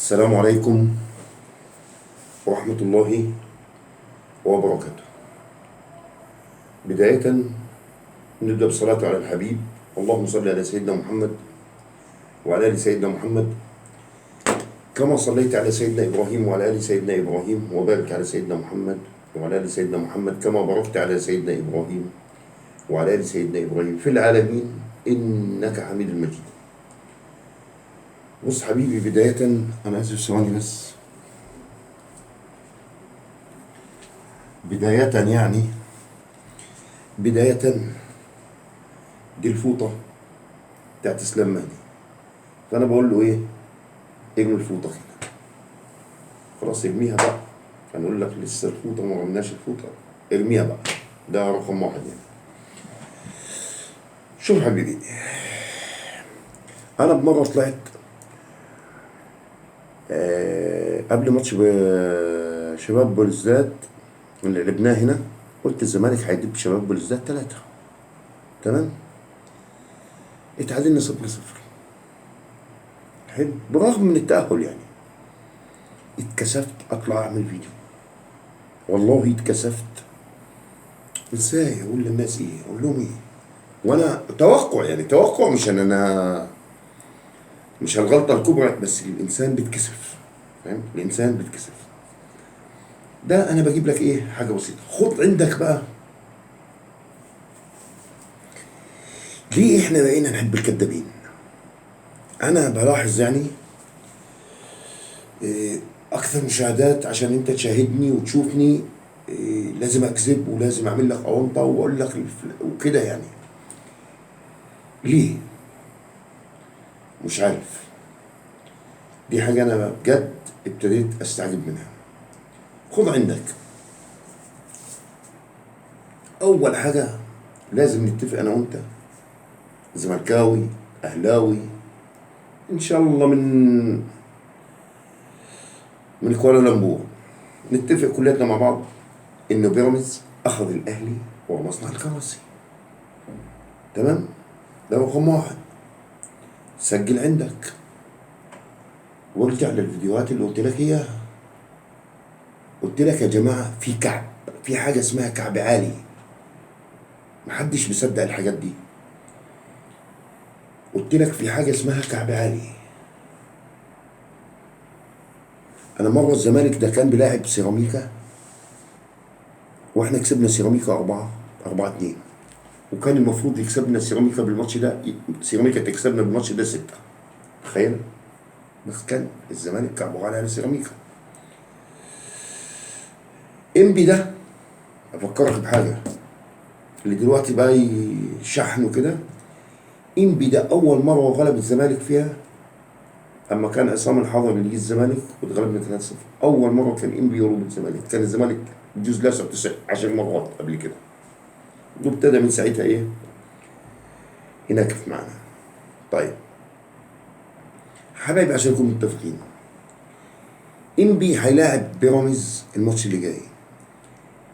السلام عليكم ورحمة الله وبركاته. بداية نبدأ بالصلاة على الحبيب. اللهم صل على سيدنا محمد وعلى آل سيدنا محمد كما صليت على سيدنا إبراهيم وعلى آل سيدنا إبراهيم، وبارك على سيدنا محمد وعلى آل سيدنا محمد كما باركت على سيدنا إبراهيم وعلى آل سيدنا إبراهيم في العالمين إنك حميد مجيد. بص حبيبي، بداية أنا آسف ثواني بس. بداية دي الفوطة بتاعت إسلام مهدي، فأنا بقول له إيه؟ ارمي الفوطة كده، خلاص ارميها بقى. هنقول لك لسه الفوطة ما رمناش الفوطة، ارميها بقى. ده رقم واحد يعني. شوف حبيبي، أنا بمرة طلعت قبل ماتش شباب بلوزداد اللي لعبناه هنا، قلت الزمالك هيدب شباب بلوزداد 3. تمام؟ اتعادلنا 0-0. حلو، برغم من التأهل يعني. اتكسفت اطلع اعمل فيديو، والله اتكسفت. ازاي اقول للناس ايه؟ اقول لهم ايه؟ وانا توقع مش الغلطه الكبرى، بس الانسان بيتكسف. فاهم؟ الانسان بيتكسف. ده انا بجيب لك ايه؟ حاجه بسيطه. خد عندك بقى. ليه احنا بقينا نحب الكدابين؟ انا بلاحظ يعني اكثر مشاهدات عشان انت تشاهدني وتشوفني، لازم اكذب ولازم اعمل لك اونطه واقول لك وكده يعني. ليه؟ مش عارف. دي حاجه انا بجد ابتديت استعجب منها. خد عندك، اول حاجه لازم نتفق انا وانت، زملكاوي اهلاوي ان شاء الله من كوالالمبور، نتفق كلنا مع بعض انه بيراميدز اخذ الاهلي ومصنع الكراسي. تمام؟ ده رقم واحد. سجل عندك وارجع للفيديوهات اللي قلت لك اياها. قلت لك يا جماعه في كعب، في حاجه اسمها كعب عالي. محدش مصدق الحاجات دي. قلت لك في حاجه اسمها كعب عالي. انا مره الزمالك ده كان بيلاعب سيراميكا، واحنا كسبنا سيراميكا 4-2، وكان المفروض يكسبنا سيراميكا بالماتش ده، سيراميكا تكسبنا بالماتش ده 6. تخيل. بس كان الزمالك كعبه على سيراميكا. انبي ده افكرك بحاجه اللي دلوقتي بقى شحن وكده. انبي ده اول مره غلب الزمالك فيها اما كان عصام الحضري اللي يجي الزمالك واتغلبنا 3-0. اول مره كان انبي يغلب الزمالك. كان الزمالك يجوز له 10 مرات قبل كده، وابتدى من ساعتها ايه؟ يناكف معنا. طيب حبايبي، عشان نكون متفقين، انبي هيلاعب بيراميدز الماتش اللي جاي.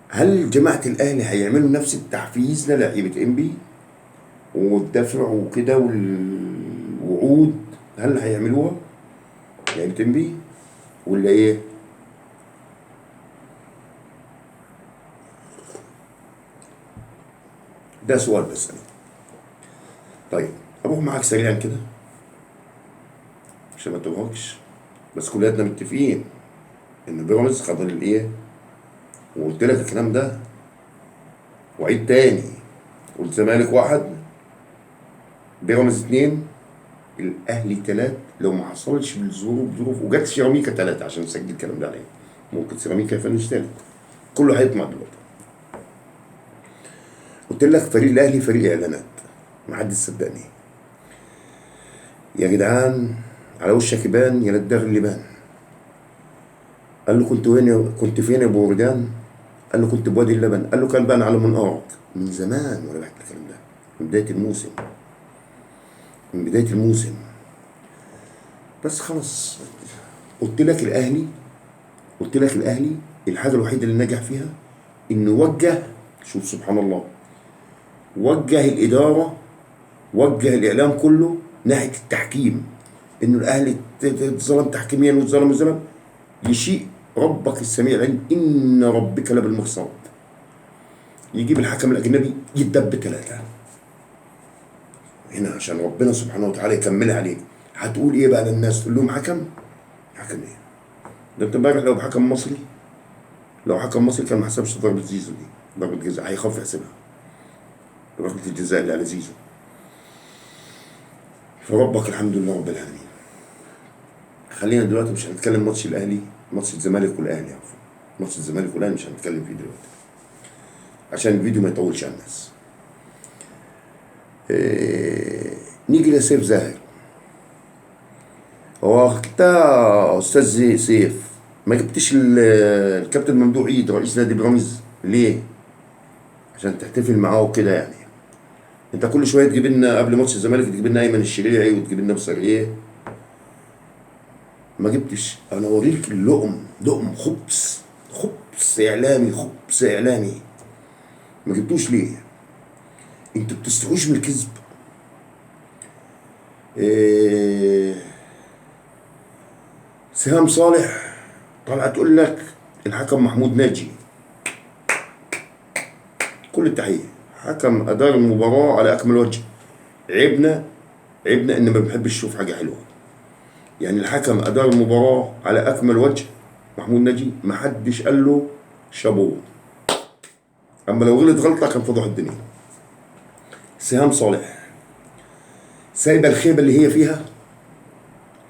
هل جماعه الاهلي هيعملوا نفس التحفيز للاعيبه انبي والدفع وكده والوعود؟ هل هيعملوها لعيبه انبي ولا ايه؟ ده سؤال بس أنا. طيب اروح معاك سريعا كده عشان ما تبهرش، بس كلنا متفقين ان بيراميدز خد الايه، وقلت لك الكلام ده وعيد تاني. والزمالك 1، بيراميدز 2، الاهلي 3 لو ما حصلش بالظروف وجت سيراميكا 3 عشان نسجل الكلام ده عليه. ممكن سيراميكا يفنش تالت، كله هيطمع دلوقتي. قلت لك فريق الاهلي فريق اعلانات، ما حدش صدقني. يا جدعان على وشك يبان يا للدغ اللي بان. قال له كنت فين يا ابو وردان؟ قال له كنت بوادي اللبن. قال له كان بان على منقارك. من زمان وانا بحكي الكلام ده، من بدايه الموسم، بس خلاص. قلت لك الاهلي الحاجه الوحيده اللي نجح فيها انه وجه، شوف سبحان الله، وجه الاداره، وجه الاعلام كله ناحيه التحكيم. انه الاهلي اتظلم تحكيميا واتظلم يشيء ربك السميع العليم ان ربك لبالمرصاد، يجيب الحكم الاجنبي يتدب 3 هنا عشان ربنا سبحانه وتعالى يكملها عليك. هتقول ايه بقى للناس؟ تقول لهم حكم ايه؟ ده انت امبارح لو حكم مصري، كان ما حسبش ضربة زيزو دي، ضربة جزاء هيخاف يحسبها، ضربة الجزاء اللي على زيزو. فربك الحمد لله رب العالمين. خلينا دلوقتي مش هنتكلم ماتش الاهلي، ماتش الزمالك والاهلي، عفوا ماتش الزمالك والاهلي مش هنتكلم فيه دلوقتي عشان الفيديو ما يطولش على الناس. نيجي لسيف زاهر. هو انت استاذ سيف ما جبتش الكابتن ممدوح عيد رئيس نادي بيراميدز ليه؟ عشان تحتفل معاه وكده يعني. انت كل شويه تجيب لنا قبل ماتش الزمالك تجيب لنا ايمن الشريعي وتجيب لنا بصريه. ما جبتش. انا اوريك لقم خبز اعلامي ما جبتوش ليه؟ انتوا بتستحوش من الكذب. سهام صالح طالعه تقول لك الحكم محمود ناجي، كل التحيه، حكم ادار المباراه على اكمل وجه. عيبنا ان ما بنحبش نشوف حاجه حلوه. يعني الحكم ادار المباراه على اكمل وجه محمود ناجي، ما حدش قال له شابوه، اما لو غلط غلطه كان فضح الدنيا. سهام صالح سايبه الخيبه اللي هي فيها،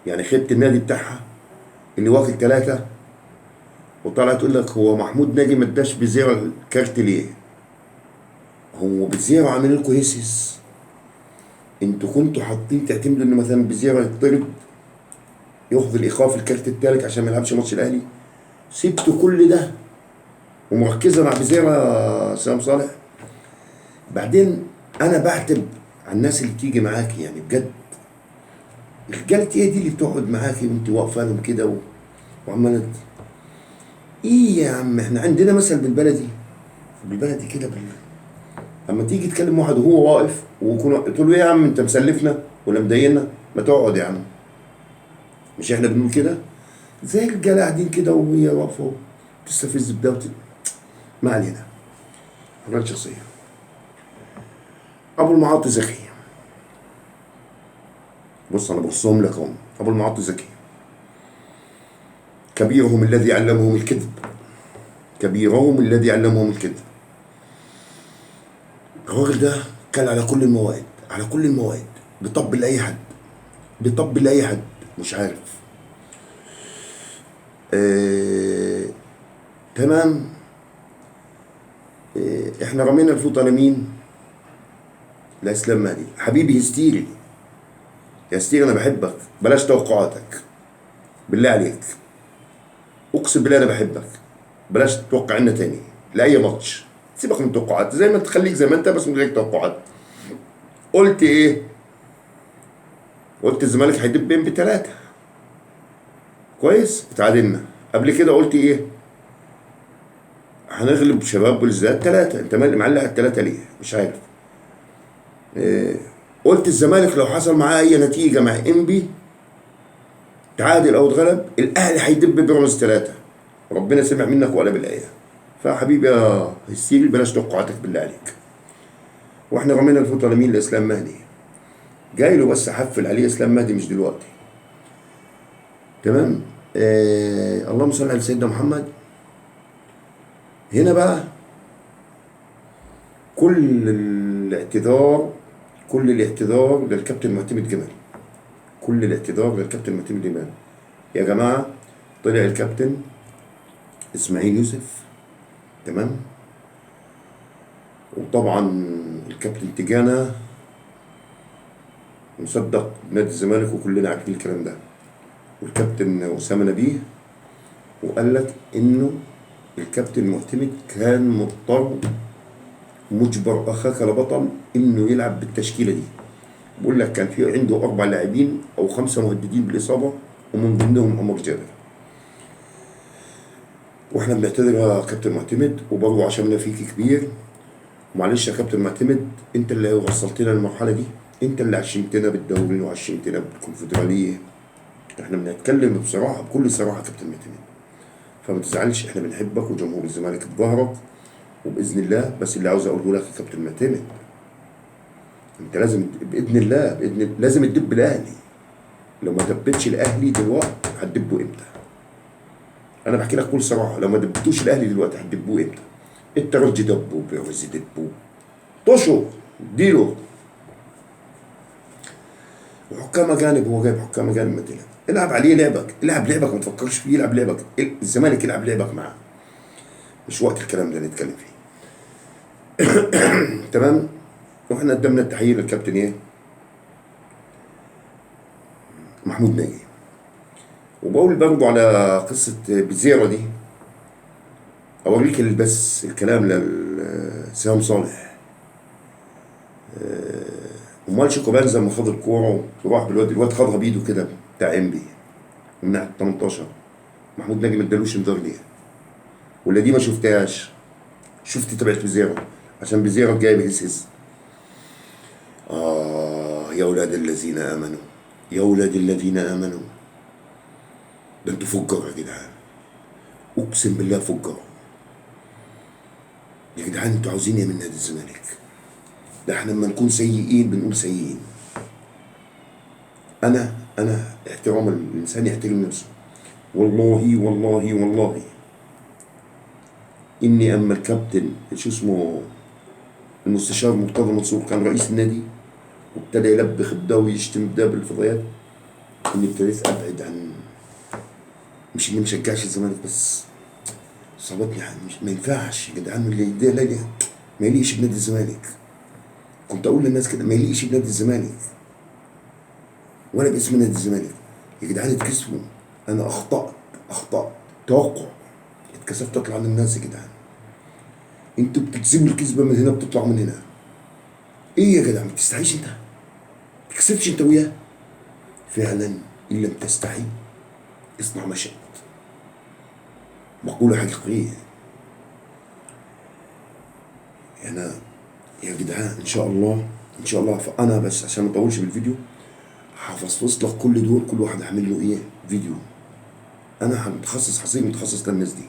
يعني خيبه النادي بتاعها اللي واكل 3، وطلعت تقول لك هو محمود ناجي ما اداش بزيرو الكارت ليه؟ هو بزيرو عامل لكم هيسس. انتوا كنتوا حاطين تعتمدوا ان مثلا بزيرو يطرد ياخذ الايقاف الكارت الثالث عشان ما يلعبش ماتش الاهلي. سبتوا كل ده ومركزه مع بزيرو يا سام صالح. بعدين انا بعتب على الناس اللي بتيجي معاكي، يعني بجد الرجاله ايه دي اللي بتقعد معاكي وانت واقفه لهم كده وعماله ايه يا عم؟ احنا عندنا مثل بالبلدي كده اما تيجي تكلم واحد وهو واقف تقول له ايه يا عم انت مسلفنا ولا مضايقنا؟ ما تقعد يا عم. مش احنا بنقول كده؟ زي الرجاله قاعدين كده وهي واقفه تستفز بده ما علينا. حاجات شخصيه. ابو المعاطي زكي، بص انا برصهم لك اهو. ابو المعاطي زكي كبيرهم الذي علمهم الكذب، الراجل ده كان على كل المواد، بيطبل لاي حد مش عارف. تمام. احنا رمينا الفوطه لمين؟ لاسلام مهدي. حبيبي هستيري يا هستيري، انا بحبك، بلاش توقعاتك بالله عليك، اقسم بالله انا بحبك، بلاش تتوقع لنا تاني لاي ماتش، سيبك من التوقعات، زي ما تخليك زي ما انت بس من غير توقعات. قلت ايه؟ قلت الزمالك هيدب بين ب3 كويس، اتعادلنا. قبل كده قلت ايه؟ هنغلب شباب بلوزداد 3. انت معلق على 3 ليه؟ مش عارف. قلت الزمالك لو حصل معاه اي نتيجه مع انبي تعادل او اتغلب الاهلي هيدب بيراميدز 3. ربنا سمع منك ولا بالايه. فحبيبي يا هستيري بلاش توقعاتك بالله عليك. واحنا رمينا الفوطه لمين؟ لاسلام مهدي. جاي له بس احفل عليه اسلام مهدي مش دلوقتي. تمام. اللهم صل على سيدنا محمد. هنا بقى كل الاعتذار للكابتن معتمد جمال. يا جماعة طلع الكابتن اسماعيل يوسف، تمام، وطبعا الكابتن تجانا مصدق نادي الزمالك وكلنا عارفين الكلام ده، والكابتن أسامة نبيه، وقال لك انه الكابتن معتمد كان مضطر مجبر اخاك لبطل انه يلعب بالتشكيله دي. بقول لك كان في عنده 4 لاعبين او 5 مهددين بالاصابه ومن ضمنهم عمر جابر. واحنا بنعتذر يا كابتن معتمد، وبرضه عشاننا فيك كبير، معلش يا كابتن معتمد، انت اللي وصلتنا للمرحله دي، انت اللي عشمتنا بالدوري وعشمتنا بالكونفدراليه، احنا بنتكلم بصراحه، بكل صراحه يا كابتن معتمد، فما تزعلش، احنا بنحبك وجمهور الزمالك في ظهرك وباذن الله. بس اللي عاوز اقوله لك يا كابتن معتمد، انت لازم باذن الله، لازم تدب الاهلي. لو ما دبتش الاهلي دلوقتي هتدبه امتى؟ انا بحكي لك بكل صراحه، لو ما دبتوش الاهلي دلوقتي هتدبوه امتى؟ الترجي دبوه، بيراميدز دبوه، طشوا اديله. وحكام اجانب، هو جايب حكام اجانب مثلا، العب عليه لعبك، العب لعبك، ما تفكرش فيه، العب لعبك، الزمالك يلعب لعبك معاه. مش وقت الكلام ده نتكلم فيه. تمام. واحنا قدمنا التحيه للكابتن ايه؟ محمود ناجي. وبقول برضه على قصه بزيره دي، اوريك بس الكلام لسام صالح. امال شيكو بنزا لما خد الكوره وراح الواد خدها بايده كده بتاع انبي من ناحيه 18، محمود ناجي ما ادالوش انذار ليه؟ ولا دي ما شفتهاش؟ شفت تبعت بزيرو، عشان بزيرو جايب هس. يا اولاد الذين امنوا، يا اولاد الذين امنوا، ده انتوا فجار يا جدعان، اقسم بالله فجار يا جدعان. انتوا عاوزين ايه من نادي الزمالك؟ ده احنا لما نكون سيئين بنقول سيئين. انا احترام الانسان يحترم نفسه. والله والله والله اني اما الكابتن شو اسمه المستشار مرتضى منصور كان رئيس النادي وابتدى يلبخ بده ويشتم بده بالفضائيات، اني ابتديت ابعد عن، مش اني مشجعش الزمالك بس صابتني مش ما ينفعش يا جدعان اللي ده لا، ما يليقش بنادي الزمالك. كنت اقول للناس كده ما يليقش بنادي الزمالك ولا باسم نادي الزمالك. يا جدعان اتكسفوا، انا اخطات توقع، اتكسفت اطلع للناس. يا جدعان انتوا بتكذبوا الكذبه من هنا بتطلع من هنا. ايه يا جدع ما تستحيش انت؟ ما تكسبش انت وياه؟ فعلا ان لم تستحي اصنع ما شئت، مقوله حقيقيه. انا يا جدعان ان شاء الله، ان شاء الله، فانا بس عشان ما اطولش بالفيديو هفصفص لك كل دول، كل واحد هعمل له ايه فيديو. انا متخصص حصير متخصص للناس دي.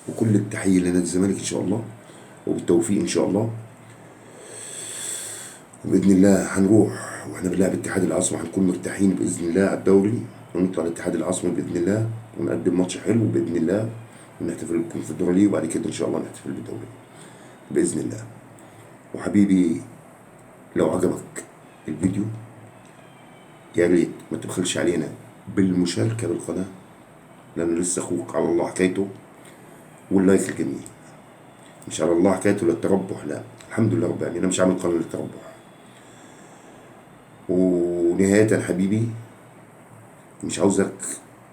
وكل التحيه لنادي الزمالك ان شاء الله، وبالتوفيق ان شاء الله. وباذن الله هنروح واحنا بنلعب اتحاد العاصمه هنكون مرتاحين باذن الله على الدوري، ونطلع لاتحاد العاصمه باذن الله ونقدم ماتش حلو باذن الله، ونحتفل بالكونفدراليه وبعد كده ان شاء الله نحتفل بالدوري باذن الله. وحبيبي لو عجبك الفيديو يا ريت ما تبخلش علينا بالمشاركه بالقناه، لان لسه اخوك على الله حكايته، واللايك الجميل. مش على الله حكايته للتربح، لا الحمد لله رب العالمين، انا مش عامل قناه للتربح. ونهايه حبيبي مش عاوزك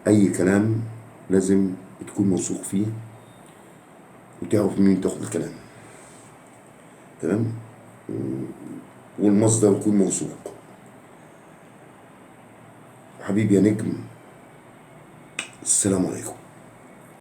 اي كلام، لازم تكون موثوق فيه وتعرف مين تاخد الكلام، تمام، والمصدر يكون موثوق. حبيبي يا نجم، السلام عليكم.